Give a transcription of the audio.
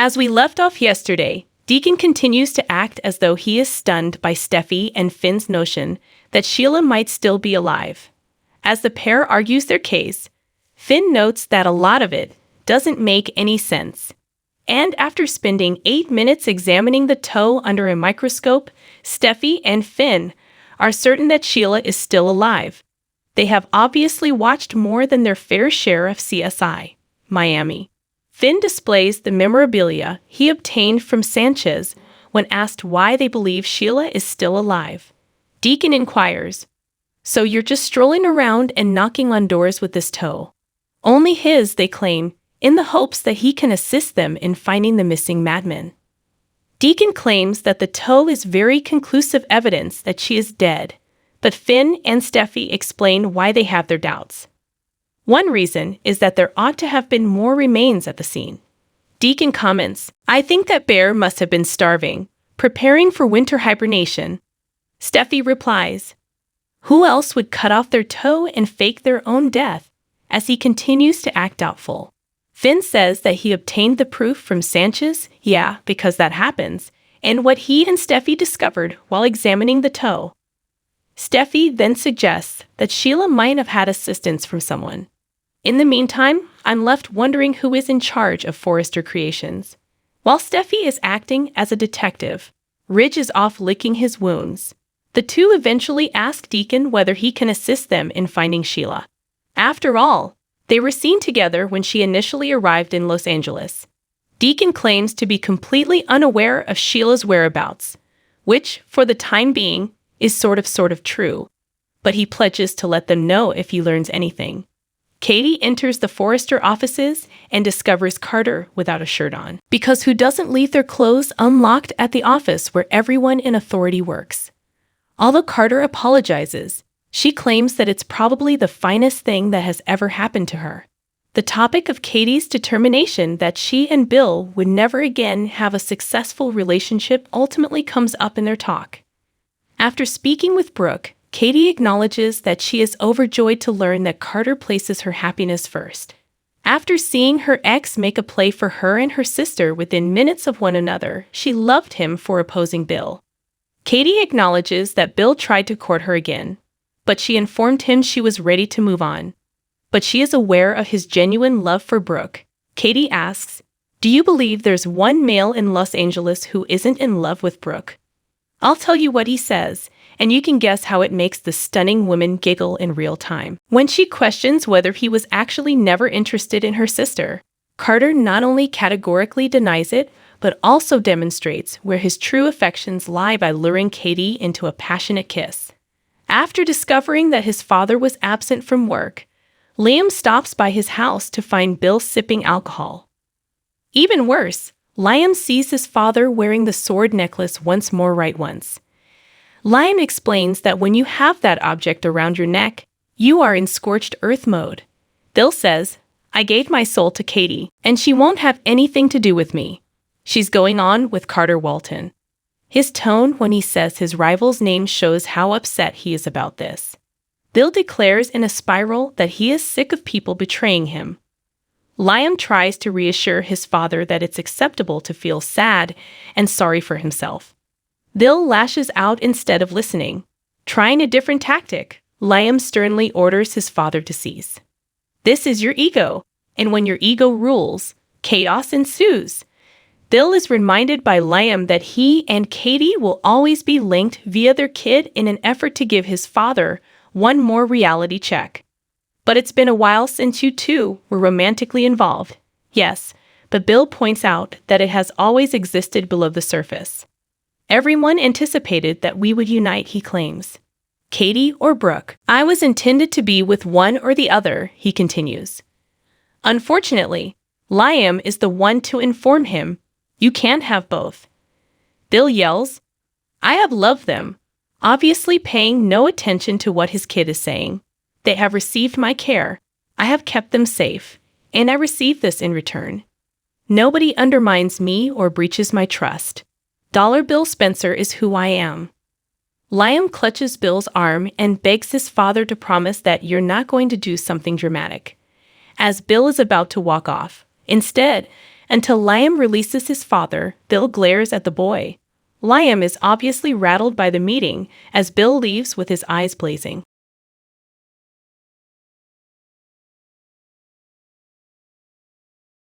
As we left off yesterday, Deacon continues to act as though he is stunned by Steffi and Finn's notion that Sheila might still be alive. As the pair argues their case, Finn notes that a lot of it doesn't make any sense. And after spending 8 minutes examining the toe under a microscope, Steffi and Finn are certain that Sheila is still alive. They have obviously watched more than their fair share of CSI Miami. Finn displays the memorabilia he obtained from Sanchez when asked why they believe Sheila is still alive. Deacon inquires, "So you're just strolling around and knocking on doors with this toe?" Only his, they claim, in the hopes that he can assist them in finding the missing madman. Deacon claims that the toe is very conclusive evidence that she is dead, but Finn and Steffi explain why they have their doubts. One reason is that there ought to have been more remains at the scene. Deacon comments, "I think that bear must have been starving, preparing for winter hibernation." Steffi replies, "Who else would cut off their toe and fake their own death?" as he continues to act doubtful. Finn says that he obtained the proof from Sanchez, because that happens, and what he and Steffi discovered while examining the toe. Steffi then suggests that Sheila might have had assistance from someone. In the meantime, I'm left wondering who is in charge of Forrester Creations. While Steffi is acting as a detective, Ridge is off licking his wounds. The two eventually ask Deacon whether he can assist them in finding Sheila. After all, they were seen together when she initially arrived in Los Angeles. Deacon claims to be completely unaware of Sheila's whereabouts, which, for the time being, is sort of true, but he pledges to let them know if he learns anything. Katie enters the Forrester offices and discovers Carter without a shirt on, because who doesn't leave their clothes unlocked at the office where everyone in authority works? Although Carter apologizes, she claims that it's probably the finest thing that has ever happened to her. The topic of Katie's determination that she and Bill would never again have a successful relationship ultimately comes up in their talk. After speaking with Brooke, Katie acknowledges that she is overjoyed to learn that Carter places her happiness first. After seeing her ex make a play for her and her sister within minutes of one another, she loved him for opposing Bill. Katie acknowledges that Bill tried to court her again, but she informed him she was ready to move on. But she is aware of his genuine love for Brooke. Katie asks, "Do you believe there's one male in Los Angeles who isn't in love with Brooke?" I'll tell you what he says, and you can guess how it makes the stunning woman giggle in real time. When she questions whether he was actually never interested in her sister, Carter not only categorically denies it, but also demonstrates where his true affections lie by luring Katie into a passionate kiss. After discovering that his father was absent from work, Liam stops by his house to find Bill sipping alcohol. Even worse, Liam sees his father wearing the sword necklace once more right once. Liam explains that when you have that object around your neck, you are in scorched earth mode. Bill says, "I gave my soul to Katie, and she won't have anything to do with me. She's going on with Carter Walton." His tone when he says his rival's name shows how upset he is about this. Bill declares in a spiral that he is sick of people betraying him. Liam tries to reassure his father that it's acceptable to feel sad and sorry for himself. Bill lashes out instead of listening. Trying a different tactic, Liam sternly orders his father to cease. This is your ego, and when your ego rules, chaos ensues. Bill is reminded by Liam that he and Katie will always be linked via their kid in an effort to give his father one more reality check. "But it's been a while since you two were romantically involved." Yes, but Bill points out that it has always existed below the surface. "Everyone anticipated that we would unite," he claims. "Katie or Brooke, I was intended to be with one or the other," he continues. Unfortunately, Liam is the one to inform him, "You can't have both." Bill yells, "I have loved them," obviously paying no attention to what his kid is saying. "They have received my care. I have kept them safe, and I receive this in return. Nobody undermines me or breaches my trust. Dollar Bill Spencer is who I am." Liam clutches Bill's arm and begs his father to promise that you're not going to do something dramatic. As Bill is about to walk off, instead, until Liam releases his father. Bill glares at the boy. Liam is obviously rattled by the meeting as Bill leaves with his eyes blazing.